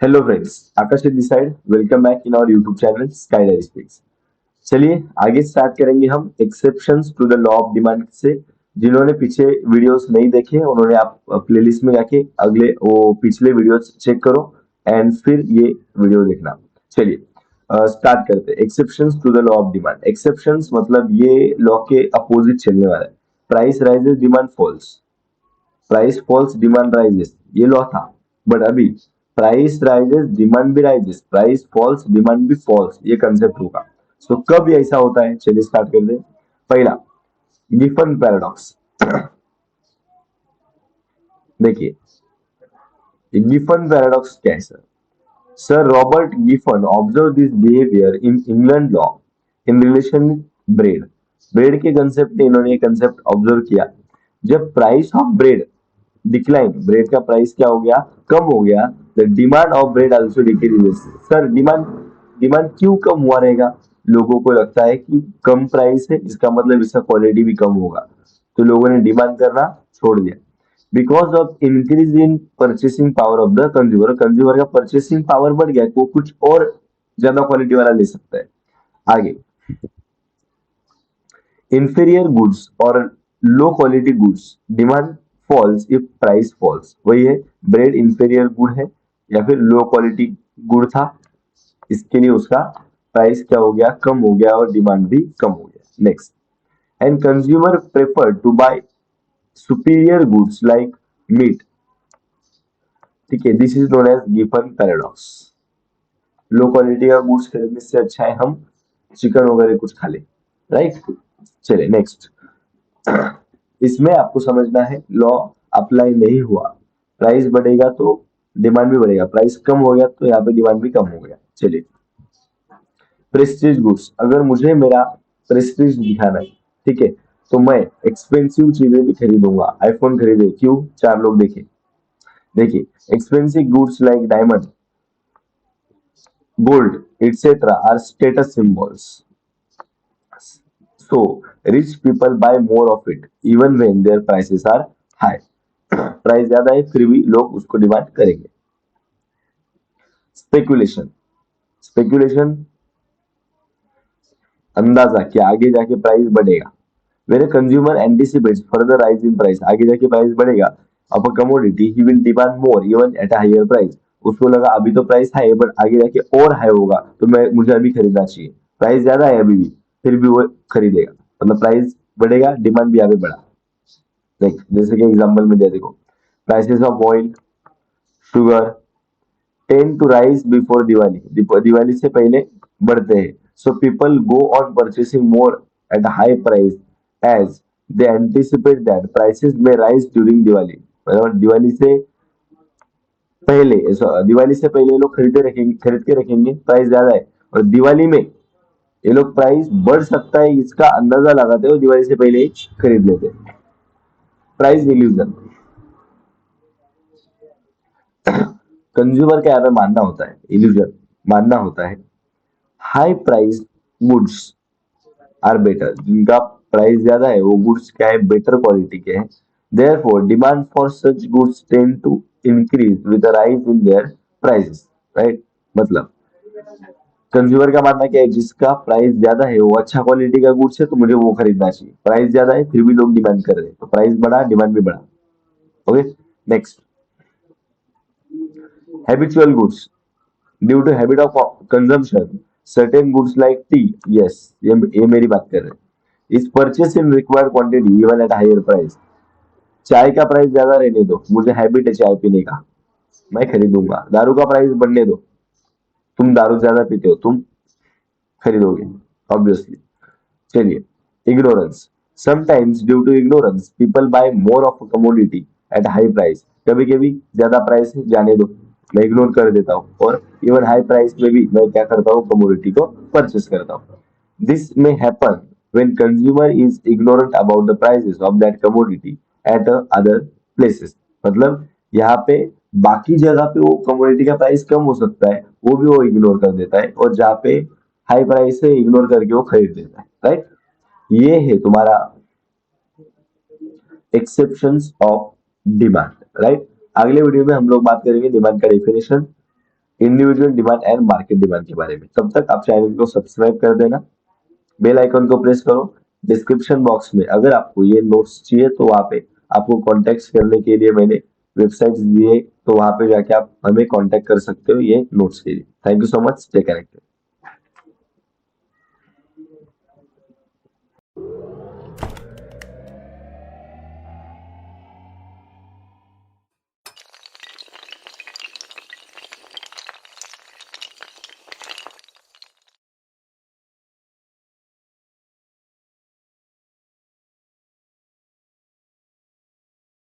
Hello friends, Akash this side. Welcome back in our YouTube channel sky diary speaks. चलिए आगे start करेंगे हम exceptions to the law of demand से। जिन्होंने पीछे वीडियोस नहीं देखे उन्होंने आप प्लेलिस्ट में जाके अगले वो पिछले वीडियोस चेक करो एंड फिर ये वीडियो देखना। चलिए स्टार्ट करते हैं। Exceptions to the law of demand. Exceptions मतलब ये लॉ के अपोजिट चलने वाला है। Price rises demand falls, price falls demand rises, ये लॉ था। बट अभी प्राइस राइजेस डिमांड भी राइजेस, प्राइस फॉल्स डिमांड भी फॉल्स, ये कंसेप्ट होगा। सो कब ये ऐसा होता है, चलिए स्टार्ट करते हैं। पहला, गिफन पैराडॉक्स। देखिए गिफन पैराडॉक्स क्या है sir? Sir Robert Giffen observe this behaviour in England law in relation bread. Bread के कंसेप्ट ने इन्होंने ये कंसेप्ट ऑब्जर्व किया। जब price of bread decline, bread का प्राइस क्या हो गया, कम हो गया, the demand of bread also decreases. Sir demand demand क्यों कम हुआ रहेगा? लोगों को लगता है कि कम प्राइस है, इसका मतलब इसका क्वालिटी भी कम होगा, तो लोगों ने डिमांड करना छोड़ दिया। Because of increase in purchasing power of the consumer, consumer का परचेसिंग पावर बढ़ गया, वो कुछ और ज्यादा क्वालिटी वाला ले सकता है। आगे, inferior goods और low quality goods demand falls if price falls. वही है, ब्रेड इंफीरियर गुड है या फिर लो क्वालिटी गुड था, इसके लिए उसका प्राइस क्या हो गया, कम हो गया और डिमांड भी कम हो गया। Next, and consumer prefer to buy superior goods like meat. ठीक है, this is known as Giffen paradox. Low quality का गुड्स खरीदने से अच्छा है हम चिकन वगैरह कुछ खा ले, राइट। चलिए नेक्स्ट, इसमें आपको समझना है लॉ अप्लाई नहीं हुआ। प्राइस बढ़ेगा तो डिमांड भी बढ़ेगा, प्राइस कम हो गया तो यहाँ पे डिमांड भी कम हो गया। चलिए, प्रेस्टीज गुड्स, अगर मुझे मेरा प्रेस्टीज दिखाना है, ठीक है, तो मैं एक्सपेंसिव चीजें भी खरीदूंगा। आईफोन खरीदे, क्यों? चार लोग देखे। देखिए, expensive goods like diamond, gold, etc. are status symbols. So, rich people buy more of it even when their prices are high. Price ज्यादा है फिर भी लोग उसको डिमांड करेंगे। स्पेकुलेशन, स्पेकुलेशन अंदाजा कि आगे जाके प्राइस बढ़ेगा। When a consumer anticipates further rise in price, आगे जाके प्राइस बढ़ेगा, of a commodity, he will demand more even at a higher price. उसको लगा अभी तो प्राइस हाई है बट आगे जाके और हाई होगा तो मैं मुझे अभी खरीदना चाहिए। प्राइस ज्यादा है अभी भी, फिर भी वो खरीदेगा, मतलब प्राइस बढ़ेगा, डिमांड भी आगे बढ़ा। देख जैसे कि एग्जांपल में दे, देखो, prices of oil, sugar tend to rise before Diwali, Diwali से पहले बढ़ते हैं। So people go on purchasing more at high price as they anticipate that prices में राइज ड्यूरिंग दिवाली। मतलब दिवाली से पहले लोग खरीद के रखेंगे, प्राइस ज्यादा है, और दिवाली में ये लोग प्राइस बढ़ सकता है इसका अंदाजा लगाते हो, दिवाली से पहले ही खरीद लेते हैं। प्राइस इल्यूजन, कंज्यूमर का यहाँ पे मानना होता है, इल्यूजन मानना होता है high price goods are better, जिनका प्राइस ज्यादा है वो गुड्स क्या है, बेटर क्वालिटी के हैं। Therefore demand for such goods tend to increase with the rise in their prices, right. मतलब कंज्यूमर का मानना क्या है, जिसका प्राइस ज्यादा है वो अच्छा क्वालिटी का गुड्स है तो मुझे वो खरीदना चाहिए। प्राइस ज्यादा है फिर भी लोग डिमांड कर रहे हैं, तो प्राइस बढ़ा, डिमांड भी बढ़ा। Okay, next, habitual goods, due to habit of consumption certain goods like tea, yes, ये मेरी बात कर रहे हैं, is purchase in required quantity even at higher price. चाय का प्राइस ज्यादा रहने दो, मुझे हैबिट है चाय पीने का, मैं खरीदूंगा। दारू का प्राइस बढ़ने दो, तुम दारू ज्यादा पीते हो, तुम खरीदोगे ऑब्वियसली। चलिए, ignorance, sometimes due to ignorance people buy more of commodity at high price. कभी कभी ज्यादा प्राइस है, जाने दो, मैं इग्नोर कर देता हूँ, और इवन हाई प्राइस में भी मैं क्या करता हूँ, कमोडिटी को परचेस करता हूँ। दिस में happen when consumer is ignorant about the prices of that commodity at other places। मतलब यहाँ पे बाकी जगह पे वो कमोडिटी का प्राइस कम हो सकता है, वो भी वो इग्नोर कर देता है, और जहाँ पे हाई प्राइस है इग्नोर करके वो खरीद लेता है, राइट। ये है तुम्हारा एक्सेप्शंस ऑफ डिमांड, राइट। अगले वीडियो में हम लोग बात करेंगे डिमांड का definition, individual demand and market demand के बारे में। तब तक आप चैनल को सब्सक्राइब कर देना, बेल आइकन को प्रेस करो। डिस्क्रिप्शन बॉक्स में अगर आपको ये नोट्स चाहिए तो वहाँ पे आपको कॉन्टेक्ट करने के लिए मैंने वेबसाइट दी है, तो वहाँ पे जाके आप हमें कॉन्टेक्ट कर सकते हो ये नोट्स के लिए। Thank you so much, stay connected.